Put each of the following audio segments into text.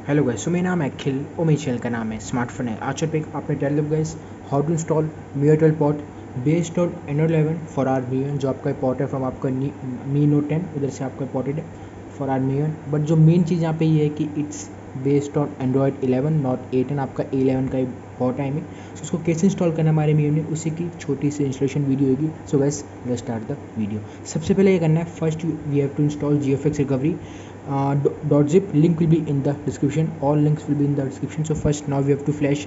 Hello guys, मेरा नाम है अखिल और मेरे चैनल का नाम है स्मार्टफोन है। आज पे आपने tell the guys how to install Mi 12 port based on Android 11 for Realme जो आपका पॉट है फ्रॉम आपका मी नोट 10, उधर से आपका पॉटेड है फॉर आर मी। बट जो मेन चीज़ यहाँ पे ये है कि it's based on Android 11 not 8 आपका A11 का पॉट है में। सो उसको कैसे इंस्टॉल करना हमारे मी में उसी की छोटी सी इंस्टॉलेशन वीडियो होगी। So guys let's start the video. सबसे पहले ये करना है, first we have to install GFX recovery .zip. Link will be in the description. All links will be in the description. So first now we have to flash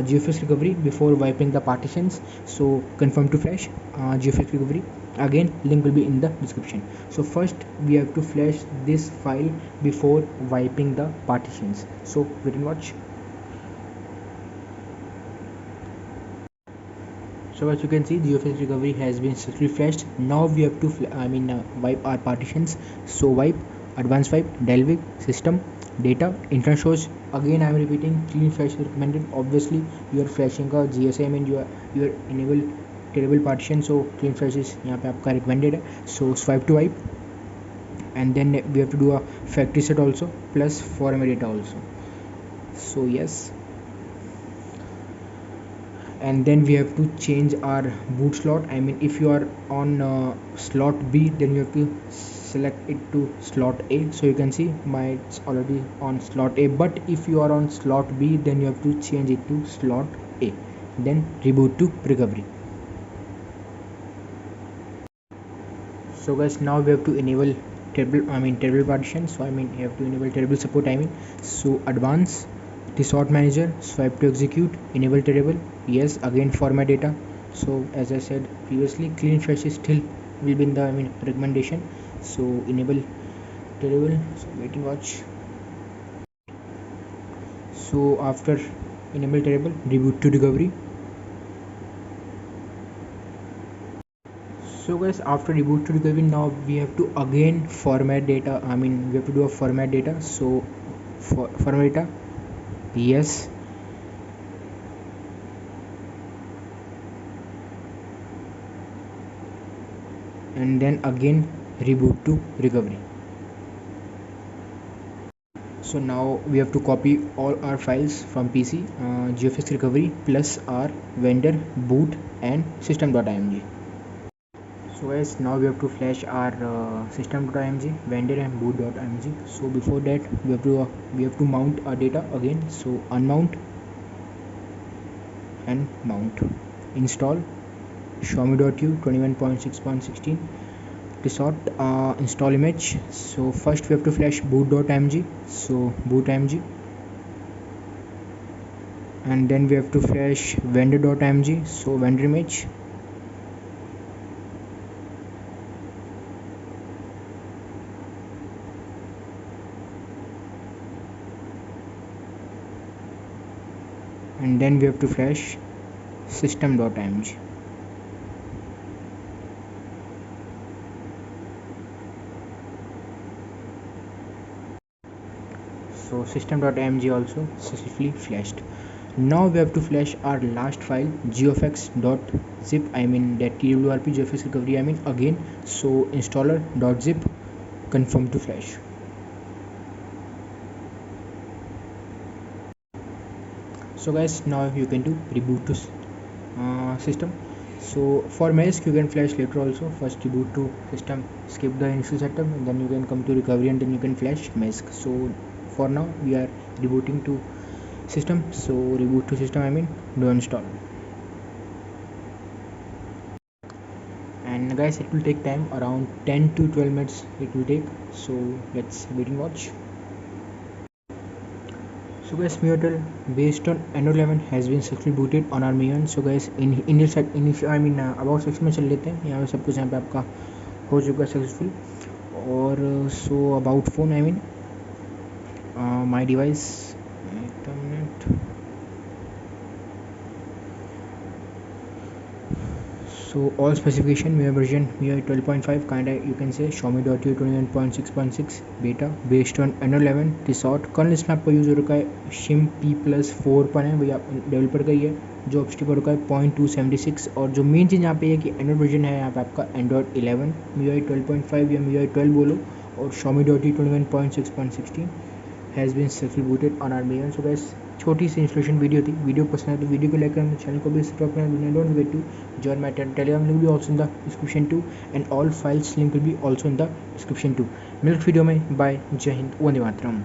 GFX recovery before wiping the partitions. So confirm to flash GFX recovery. Again link will be in the description. So first we have to flash this file before wiping the partitions. So wait and watch. So as you can see, GFX recovery has been successfully flashed. Now we have to wipe our partitions. So wipe, advanced wipe, Delvig, system, data, internet source. Again I am repeating, clean flash is recommended. Obviously you are flashing a GSA, you are enable terrible partition, so clean flash is यहाँ पे आपका recommended है. So swipe to wipe, and then we have to do a factory set also plus format data also. So yes, and then we have to change our boot slot. If you are on slot B, then you have to select it to slot A. So you can see it's already on slot A, but if you are on slot B, then you have to change it to slot A, then reboot to recovery. So guys, now we have to enable terrible partition. So you have to enable terrible support. So advanced the sort manager, swipe to execute, enable terrible, yes, again format data. So as I said previously, clean flash is still will be in the recommendation. So enable terrible. So wait and watch. So after enable terrible, reboot to recovery. So guys, after reboot to recovery, now we have to again format data. We have to do a format data. So format data, yes, and then again reboot to recovery. So now we have to copy all our files from PC, GFX recovery plus our vendor boot and system.img. So guys, now we have to flash our system.img, vendor and boot.img. So before that we have to mount our data again. So unmount and mount, install Xiaomi.u 21.6.16 to sort install image. So first we have to flash boot.img. So boot.img, and then we have to flash vendor.img. So vendor image, and then we have to flash system.img. So system.img also successfully flashed. Now we have to flash our last file gfx.zip, that twrp gfx recovery again. So installer.zip, confirm to flash. So guys, now you can do reboot to system. So for mask you can flash later also. First reboot to system, skip the initial setup, and then you can come to recovery and then you can flash mask. So for now we are rebooting to system. So reboot to system, do install. And guys, it will take time, around 10 to 12 minutes it will take. So let's wait and watch. So guys, MiHotel based on Android 11 has been successfully booted on our Mi 1. So guys, about section में चल लेते हैं. यहाँ पे सब कुछ यहाँ पे आपका हो चुका है सक्सेसफुल. और so about phone, my device, so all specification MIUI version MIUI 12.5, kinda you can say Xiaomi.u 21.6.6 beta based on Android 11 Tissot. Colonel इसमें आपका यूज़ हो रखा है शिम P+4 पर है, वही आप डेवलपर का ही है. जो ऑब्स्टी पर रखा है 0.276. और जो मेन चीज़ यहाँ पे है कि एंड्रॉइड वर्जन है यहाँ पे आपका एंड्रॉइड 11 MIUI 12.5 या MIUI 12 बोलो, और Xiaomi.u 21.6.16. Has been successful booted on our mail. So guys छोटी सी इंस्टॉलेशन वीडियो थी। वीडियो पसंद है तो वीडियो को लाइक करना, चैनल को भी सब्सक्राइब करना। Don't forget to join my Telegram link भी also in the description too, and all files link will be also in the description too. Next video में बाय, जय हिंद, वंदे मातरम।